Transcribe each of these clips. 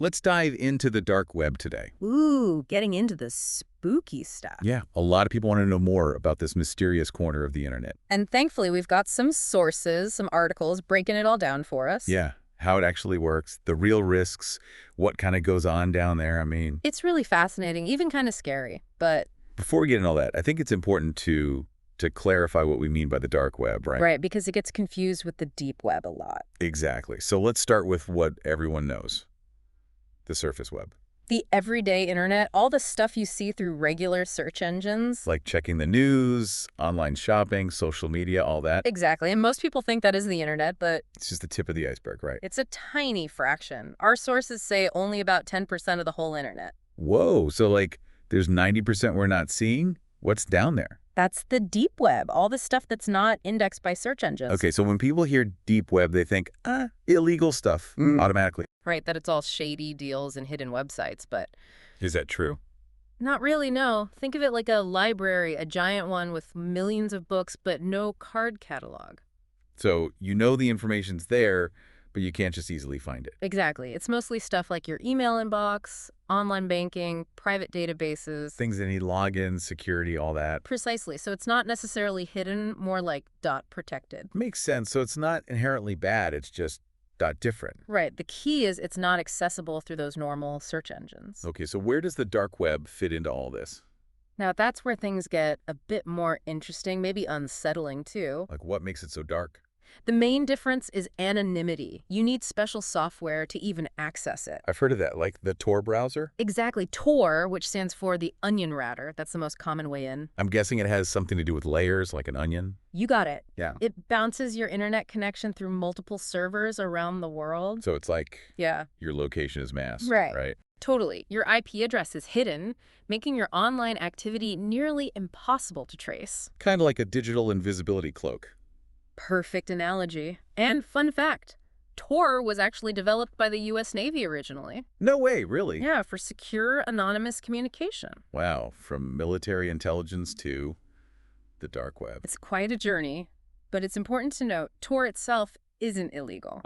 Let's dive into the dark web today. Ooh, getting into the spooky stuff. Yeah, a lot of people want to know more about this mysterious corner of the internet. And thankfully, we've got some sources, some articles breaking it all down for us. Yeah, how it actually works, the real risks, what kind of goes on down there. I mean, It's really fascinating, even kind of scary, but before we get into all that, I think it's important to clarify what we mean by the dark web, right? right, because it gets confused with the deep web a lot. Exactly. So let's start with what everyone knows, the surface web. The everyday internet, all the stuff you see through regular search engines. Like checking the news, online shopping, social media, all that. Exactly, and most people think that is the internet, but It's just the tip of the iceberg, right? it's a tiny fraction. Our sources say only about 10% of the whole internet. Whoa, so like there's 90% we're not seeing? What's down there? That's the deep web, all the stuff that's not indexed by search engines. Okay, so when people hear deep web, they think, illegal stuff, automatically. Right, that it's all shady deals and hidden websites, but Is that true? not really, no. Think of it like a library, a giant one with millions of books, but no card catalog. So you know the information's there, but you can't just easily find it. Exactly. It's mostly stuff like your email inbox, online banking, private databases. Things that need logins, security, all that. Precisely. So it's not necessarily hidden, more like dot protected. Makes sense. So it's not inherently bad, it's just different. Right. The key is it's not accessible through those normal search engines. Okay, so where does the dark web fit into all this? Now, that's where things get a bit more interesting, maybe unsettling too. Like what makes it so dark? The main difference is anonymity. You need special software to even access it. I've heard of that, like the Tor browser? Exactly. Tor, which stands for the onion router. That's the most common way in. I'm guessing it has something to do with layers, like an onion. You got it. Yeah. It bounces your internet connection through multiple servers around the world. So it's like Yeah. your location is masked, Right. right? Totally. Your IP address is hidden, making your online activity nearly impossible to trace. Kind of like a digital invisibility cloak. Perfect analogy. And fun fact, Tor was actually developed by the U.S. Navy originally. No way, really? Yeah, for secure, anonymous communication. Wow, from military intelligence to the dark web. It's quite a journey, but it's important to note Tor itself isn't illegal.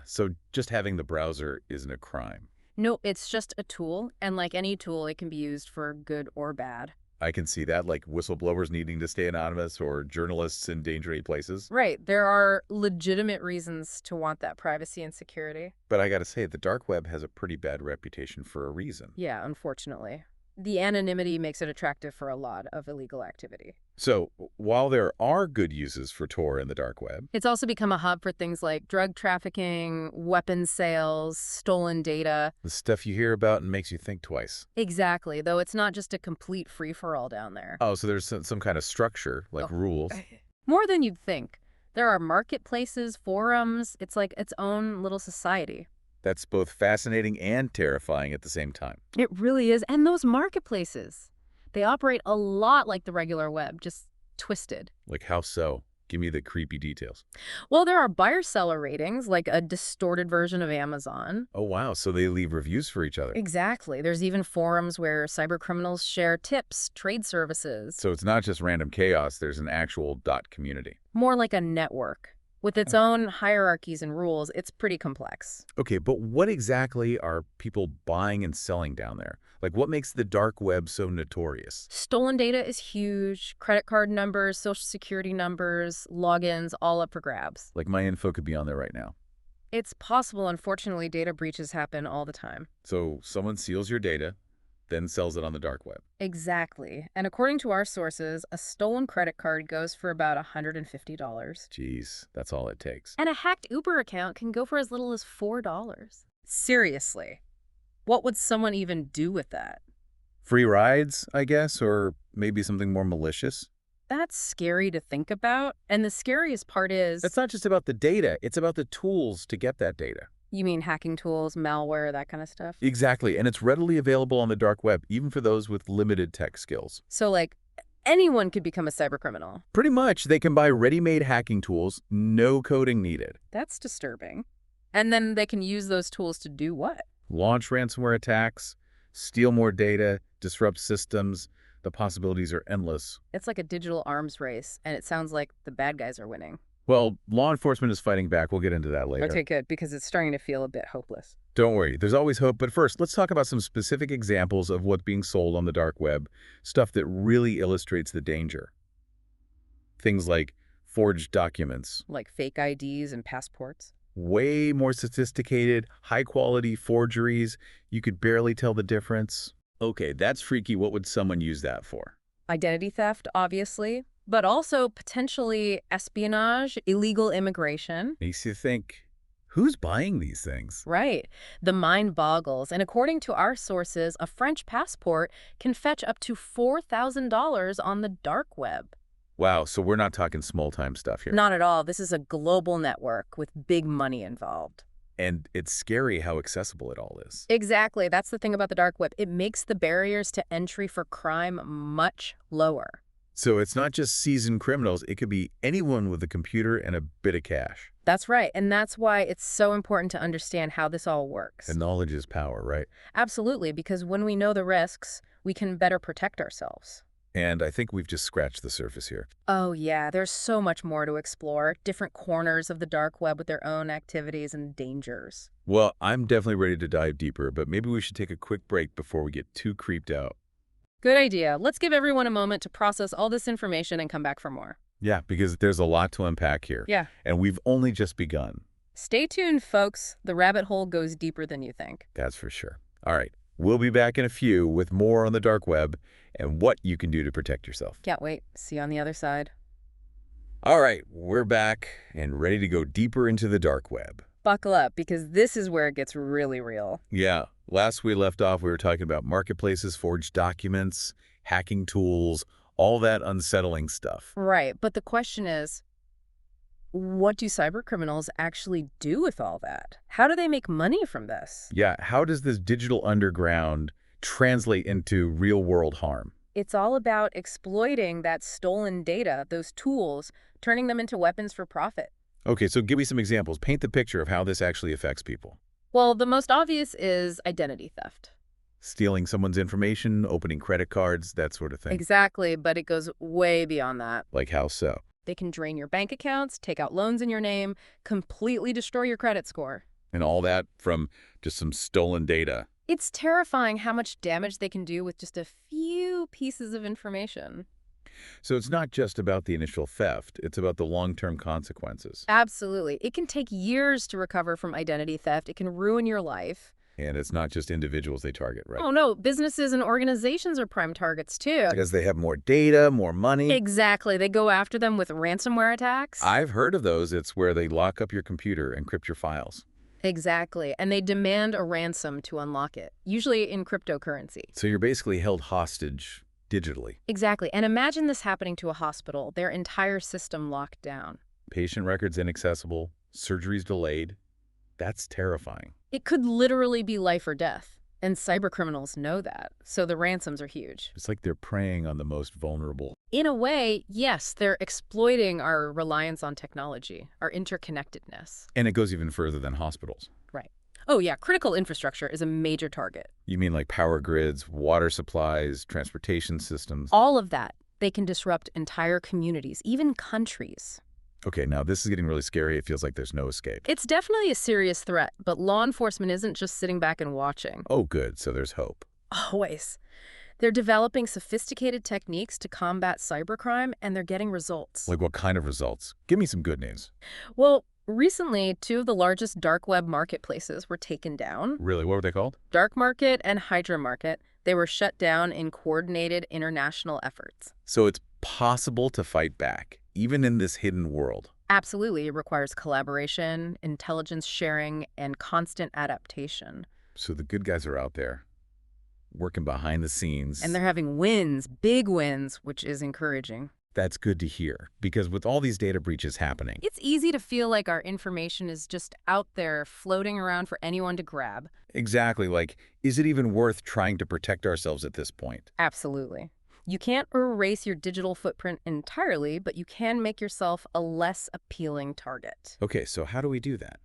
So just having the browser isn't a crime. No, it's just a tool, and like any tool, it can be used for good or bad. I can see that, like whistleblowers needing to stay anonymous or journalists in dangerous places. Right, there are legitimate reasons to want that privacy and security. But I gotta say, the dark web has a pretty bad reputation for a reason. Yeah, unfortunately. The anonymity makes it attractive for a lot of illegal activity. So while there are good uses for Tor in the dark web, It's also become a hub for things like drug trafficking, weapons sales, stolen data. the stuff you hear about and makes you think twice. Exactly, though it's not just a complete free-for-all down there. Oh, so there's some kind of structure, like rules. More than you'd think. There are marketplaces, forums. It's like its own little society. That's both fascinating and terrifying at the same time. It really is. And those marketplaces, they operate a lot like the regular web, just twisted. Like how so? Give me the creepy details. Well, there are buyer-seller ratings, like a distorted version of Amazon. Oh, wow. So they leave reviews for each other. Exactly. There's even forums where cybercriminals share tips, trade services. So it's not just random chaos. There's an actual community. More like a network. With its own hierarchies and rules, it's pretty complex. Okay, but what exactly are people buying and selling down there? Like what makes the dark web so notorious? Stolen data is huge. Credit card numbers, social security numbers, logins, all up for grabs. Like my info could be on there right now. It's possible, unfortunately, data breaches happen all the time. So someone steals your data, then sells it on the dark web. Exactly. And according to our sources, a stolen credit card goes for about $150. Jeez, that's all it takes. And a hacked Uber account can go for as little as $4. Seriously. What would someone even do with that? Free rides, I guess, or maybe something more malicious? That's scary to think about. And the scariest part is... It's not just about the data, it's about the tools to get that data. You mean hacking tools, malware, that kind of stuff? Exactly, and it's readily available on the dark web, even for those with limited tech skills. So, like, anyone could become a cybercriminal. Pretty much, they can buy ready-made hacking tools, no coding needed. That's disturbing. And then they can use those tools to do what? Launch ransomware attacks, steal more data, disrupt systems. The possibilities are endless. It's like a digital arms race, and it sounds like the bad guys are winning. Well, law enforcement is fighting back. We'll get into that later. Okay, good, because it's starting to feel a bit hopeless. Don't worry, there's always hope. But first, let's talk about some specific examples of what's being sold on the dark web, stuff that really illustrates the danger. Things like forged documents, Like fake IDs and passports. way more sophisticated, high-quality forgeries. You could barely tell the difference. Okay, that's freaky. What would someone use that for? Identity theft, obviously, but also potentially espionage, illegal immigration. Makes you think, who's buying these things? Right. The mind boggles. And according to our sources, a French passport can fetch up to $4,000 on the dark web. Wow, so we're not talking small-time stuff here. Not at all. This is a global network with big money involved. And it's scary how accessible it all is. Exactly. That's the thing about the dark web. It makes the barriers to entry for crime much lower. So it's not just seasoned criminals. It could be anyone with a computer and a bit of cash. That's right. And that's why it's so important to understand how this all works. And knowledge is power, right? Absolutely, because when we know the risks, we can better protect ourselves. And I think we've just scratched the surface here. Oh, yeah, there's so much more to explore. Different corners of the dark web with their own activities and dangers. Well, I'm definitely ready to dive deeper, but maybe we should take a quick break before we get too creeped out. Good idea. Let's give everyone a moment to process all this information and come back for more. Yeah, because there's a lot to unpack here. Yeah. And we've only just begun. Stay tuned, folks. The rabbit hole goes deeper than you think. That's for sure. All right. We'll be back in a few with more on the dark web and what you can do to protect yourself. Can't wait. See you on the other side. All right, we're back and ready to go deeper into the dark web. Buckle up, because this is where it gets really real. Yeah, last we left off, we were talking about marketplaces, forged documents, hacking tools, all that unsettling stuff. Right, but the question is, what do cybercriminals actually do with all that? How do they make money from this? Yeah, how does this digital underground translate into real-world harm? It's all about exploiting that stolen data, those tools, turning them into weapons for profit. Okay, so give me some examples. Paint the picture of how this actually affects people. Well, the most obvious is identity theft. Stealing someone's information, opening credit cards, that sort of thing. Exactly, but it goes way beyond that. Like how so? They can drain your bank accounts, take out loans in your name, completely destroy your credit score. And all that from just some stolen data. It's terrifying how much damage they can do with just a few pieces of information. So it's not just about the initial theft, it's about the long-term consequences. Absolutely. It can take years to recover from identity theft. It can ruin your life. And it's not just individuals they target, right? Oh, no. Businesses and organizations are prime targets, too. Because they have more data, more money. Exactly. They go after them with ransomware attacks. I've heard of those. It's where they lock up your computer, encrypt your files. Exactly. And they demand a ransom to unlock it, usually in cryptocurrency. So you're basically held hostage digitally. Exactly. And imagine this happening to a hospital, their entire system locked down. Patient records inaccessible, surgeries delayed. That's terrifying. It could literally be life or death. And cybercriminals know that, so the ransoms are huge. It's like they're preying on the most vulnerable. In a way, yes, they're exploiting our reliance on technology, our interconnectedness. And it goes even further than hospitals. Right. Oh, yeah, critical infrastructure is a major target. You mean like power grids, water supplies, transportation systems? All of that. They can disrupt entire communities, even countries. Okay, now this is getting really scary. It feels like there's no escape. It's definitely a serious threat, but law enforcement isn't just sitting back and watching. Oh, good. So there's hope. Always. They're developing sophisticated techniques to combat cybercrime, and they're getting results. Like what kind of results? Give me some good news. Well, recently, two of the largest dark web marketplaces were taken down. Really? What were they called? Dark Market and Hydra Market. They were shut down in coordinated international efforts. So it's possible to fight back, even in this hidden world. Absolutely. It requires collaboration, intelligence sharing, and constant adaptation. So the good guys are out there, working behind the scenes. And they're having wins, big wins, which is encouraging. That's good to hear, because with all these data breaches happening, It's easy to feel like our information is just out there floating around for anyone to grab. exactly, like, is it even worth trying to protect ourselves at this point? Absolutely. You can't erase your digital footprint entirely, but you can make yourself a less appealing target. Okay, so how do we do that?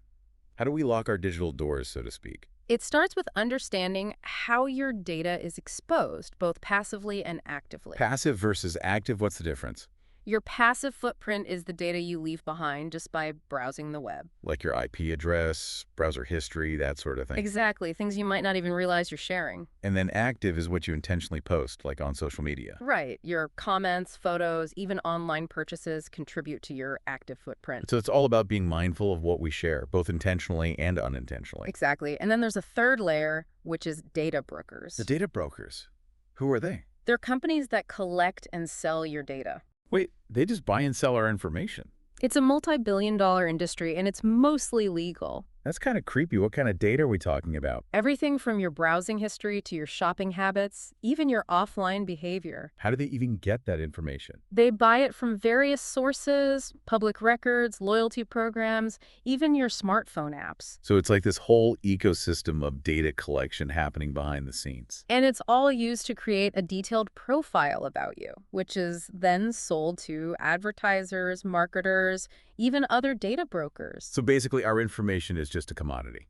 How do we lock our digital doors, so to speak? It starts with understanding how your data is exposed, both passively and actively. Passive versus active, what's the difference? Your passive footprint is the data you leave behind just by browsing the web. Like your IP address, browser history, that sort of thing. Exactly, things you might not even realize you're sharing. And then active is what you intentionally post, like on social media. Right, your comments, photos, even online purchases contribute to your active footprint. So it's all about being mindful of what we share, both intentionally and unintentionally. Exactly, and then there's a third layer, which is data brokers. The data brokers, who are they? They're companies that collect and sell your data. Wait, they just buy and sell our information. It's a multi-billion-dollar industry, and it's mostly legal. That's kind of creepy. What kind of data are we talking about? Everything from your browsing history to your shopping habits, even your offline behavior. How do they even get that information? They buy it from various sources, public records, loyalty programs, even your smartphone apps. So it's like this whole ecosystem of data collection happening behind the scenes. And it's all used to create a detailed profile about you, which is then sold to advertisers, marketers, even other data brokers. So basically, our information is just a commodity.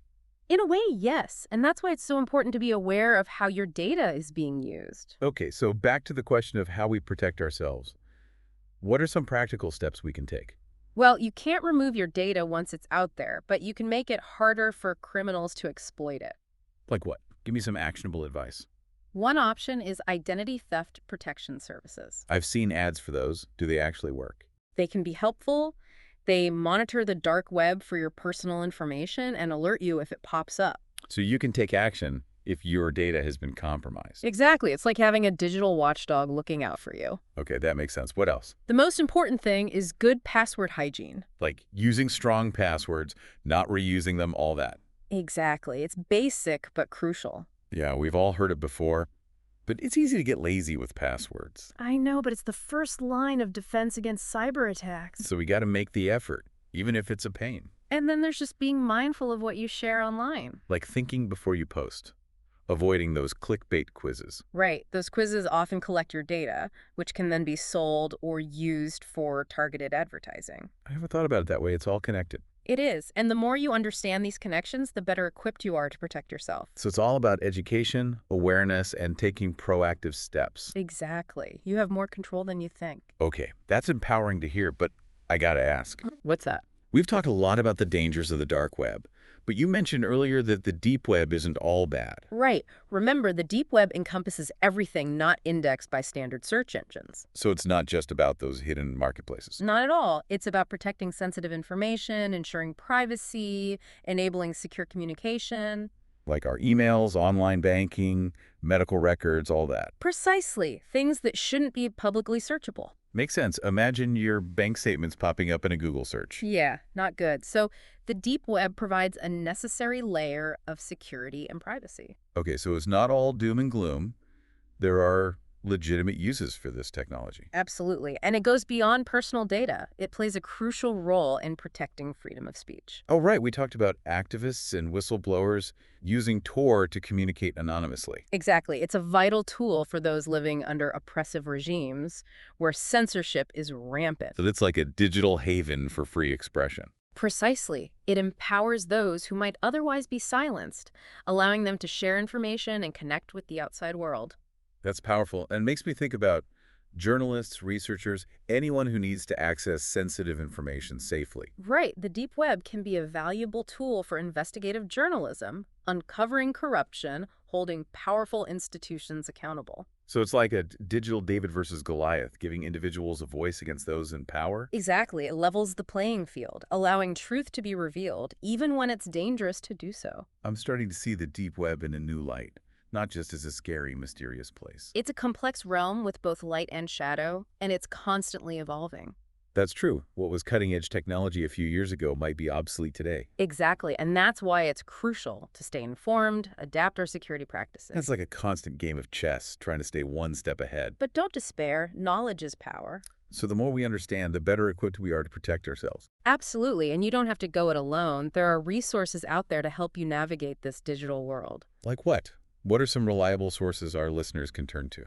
In a way, yes. And that's why it's so important to be aware of how your data is being used. Okay, so back to the question of how we protect ourselves. What are some practical steps we can take? Well, you can't remove your data once it's out there, but you can make it harder for criminals to exploit it. Like what? Give me some actionable advice. One option is identity theft protection services. I've seen ads for those. Do they actually work? They can be helpful. They monitor the dark web for your personal information and alert you if it pops up. So you can take action if your data has been compromised. Exactly. It's like having a digital watchdog looking out for you. Okay, that makes sense. What else? The most important thing is good password hygiene. Like using strong passwords, not reusing them, all that. Exactly. It's basic but crucial. Yeah, we've all heard it before, but it's easy to get lazy with passwords. I know, but it's the first line of defense against cyber attacks. So we got to make the effort, even if it's a pain. And then there's just being mindful of what you share online. Like thinking before you post, avoiding those clickbait quizzes. Right. Those quizzes often collect your data, which can then be sold or used for targeted advertising. I haven't thought about it that way. It's all connected. It is. And the more you understand these connections, the better equipped you are to protect yourself. So it's all about education, awareness, and taking proactive steps. Exactly. You have more control than you think. Okay, that's empowering to hear, but I gotta ask. What's that? We've talked a lot about the dangers of the dark web, but you mentioned earlier that the deep web isn't all bad. Right. Remember, the deep web encompasses everything not indexed by standard search engines. So it's not just about those hidden marketplaces. Not at all. It's about protecting sensitive information, ensuring privacy, enabling secure communication. Like our emails, online banking, medical records, all that. Precisely. Things that shouldn't be publicly searchable. Makes sense. Imagine your bank statements popping up in a Google search. Yeah, not good. So the deep web provides a necessary layer of security and privacy. Okay, so it's not all doom and gloom. There are legitimate uses for this technology. Absolutely. And it goes beyond personal data. It plays a crucial role in protecting freedom of speech. Oh, right. We talked about activists and whistleblowers using Tor to communicate anonymously. Exactly. It's a vital tool for those living under oppressive regimes where censorship is rampant. So it's like a digital haven for free expression. Precisely. It empowers those who might otherwise be silenced, allowing them to share information and connect with the outside world. That's powerful and makes me think about journalists, researchers, anyone who needs to access sensitive information safely. Right. The deep web can be a valuable tool for investigative journalism, uncovering corruption, holding powerful institutions accountable. So it's like a digital David versus Goliath, giving individuals a voice against those in power? Exactly. It levels the playing field, allowing truth to be revealed, even when it's dangerous to do so. I'm starting to see the deep web in a new light, not just as a scary, mysterious place. It's a complex realm with both light and shadow, and it's constantly evolving. That's true. What was cutting-edge technology a few years ago might be obsolete today. Exactly, and that's why it's crucial to stay informed, adapt our security practices. That's like a constant game of chess, trying to stay one step ahead. But don't despair. Knowledge is power. So the more we understand, the better equipped we are to protect ourselves. Absolutely, and you don't have to go it alone. There are resources out there to help you navigate this digital world. Like what? What are some reliable sources our listeners can turn to?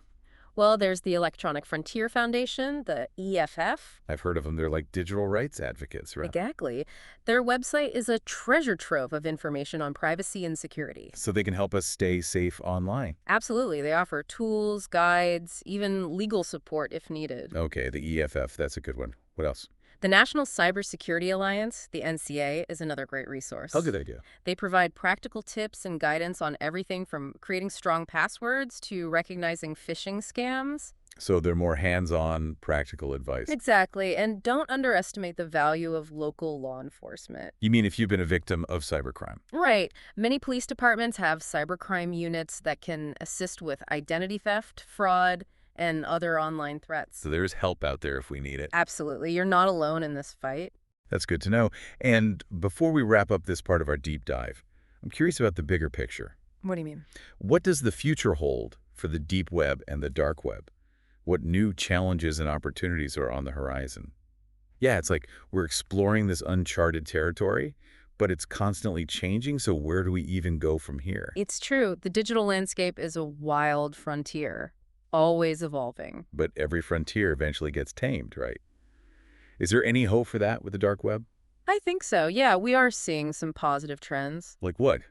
Well, there's the Electronic Frontier Foundation, the EFF. I've heard of them. They're like digital rights advocates, right? Exactly. Their website is a treasure trove of information on privacy and security. So they can help us stay safe online. Absolutely. They offer tools, guides, even legal support if needed. Okay, the EFF, that's a good one. What else? The National Cybersecurity Alliance, the NCA, is another great resource. How good idea. They provide practical tips and guidance on everything from creating strong passwords to recognizing phishing scams. So they're more hands-on, practical advice. Exactly, and don't underestimate the value of local law enforcement. You mean if you've been a victim of cybercrime? Right. Many police departments have cybercrime units that can assist with identity theft, fraud, and other online threats. So there's help out there if we need it. Absolutely. You're not alone in this fight. That's good to know. And before we wrap up this part of our deep dive, I'm curious about the bigger picture. What do you mean? What does the future hold for the deep web and the dark web? What new challenges and opportunities are on the horizon? Yeah, it's like we're exploring this uncharted territory, but it's constantly changing, so where do we even go from here? It's true. The digital landscape is a wild frontier, always evolving. But every frontier eventually gets tamed, right? Is there any hope for that with the dark web? I think so. Yeah, we are seeing some positive trends. Like what?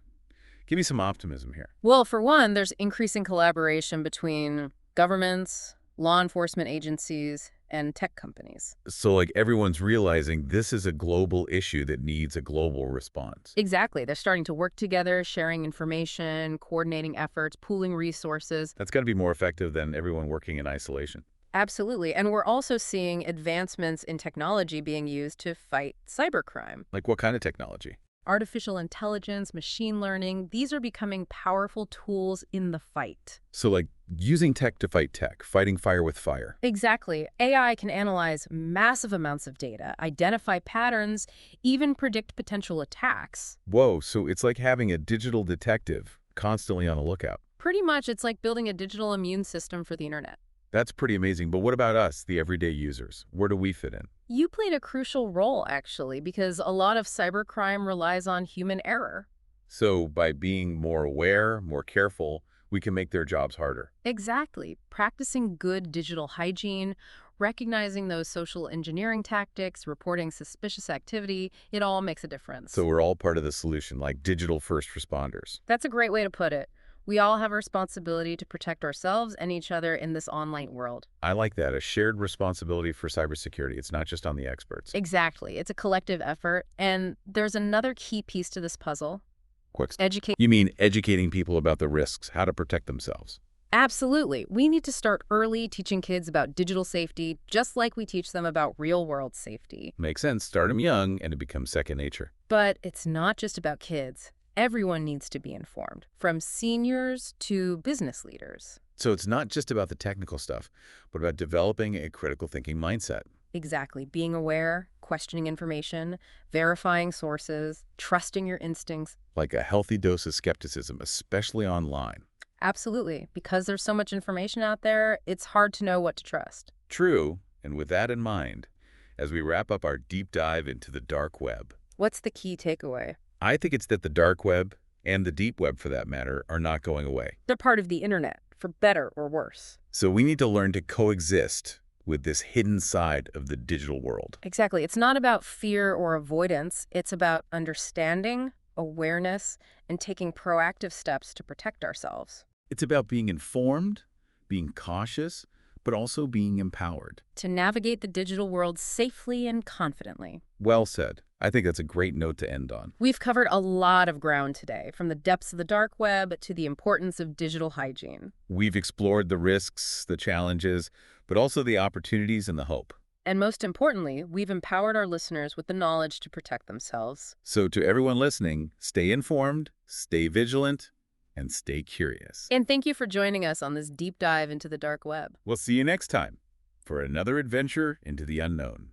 Give me some optimism here. Well, for one, there's increasing collaboration between governments, law enforcement agencies, and tech companies. So like everyone's realizing this is a global issue that needs a global response. Exactly. They're starting to work together, sharing information, coordinating efforts, pooling resources. That's got to be more effective than everyone working in isolation. Absolutely. And we're also seeing advancements in technology being used to fight cybercrime. Like what kind of technology? Artificial intelligence, machine learning, these are becoming powerful tools in the fight. So like using tech to fight tech, fighting fire with fire. Exactly. AI can analyze massive amounts of data, identify patterns, even predict potential attacks. Whoa, so it's like having a digital detective constantly on the lookout. Pretty much, it's like building a digital immune system for the internet. That's pretty amazing. But what about us, the everyday users? Where do we fit in? You played a crucial role, actually, because a lot of cybercrime relies on human error. So by being more aware, more careful, we can make their jobs harder. Exactly. Practicing good digital hygiene, recognizing those social engineering tactics, reporting suspicious activity, it all makes a difference. So we're all part of the solution, like digital first responders. That's a great way to put it. We all have a responsibility to protect ourselves and each other in this online world. I like that, a shared responsibility for cybersecurity. It's not just on the experts. Exactly. It's a collective effort. And there's another key piece to this puzzle. What's Educate. You mean educating people about the risks, how to protect themselves? Absolutely. We need to start early teaching kids about digital safety, just like we teach them about real-world safety. Makes sense. Start them young and it becomes second nature. But it's not just about kids. Everyone needs to be informed, from seniors to business leaders. So it's not just about the technical stuff, but about developing a critical thinking mindset. Exactly. Being aware, questioning information, verifying sources, trusting your instincts. Like a healthy dose of skepticism, especially online. Absolutely. Because there's so much information out there, it's hard to know what to trust. True, and with that in mind, as we wrap up our deep dive into the dark web, What's the key takeaway? I think it's that the dark web, and the deep web for that matter, are not going away. They're part of the internet, for better or worse. So we need to learn to coexist with this hidden side of the digital world. Exactly. It's not about fear or avoidance. It's about understanding, awareness, and taking proactive steps to protect ourselves. It's about being informed, being cautious, but also being empowered. To navigate the digital world safely and confidently. Well said. I think that's a great note to end on. We've covered a lot of ground today, from the depths of the dark web to the importance of digital hygiene. We've explored the risks, the challenges, but also the opportunities and the hope. And most importantly, we've empowered our listeners with the knowledge to protect themselves. So to everyone listening, stay informed, stay vigilant, and stay curious. And thank you for joining us on this deep dive into the dark web. We'll see you next time for another adventure into the unknown.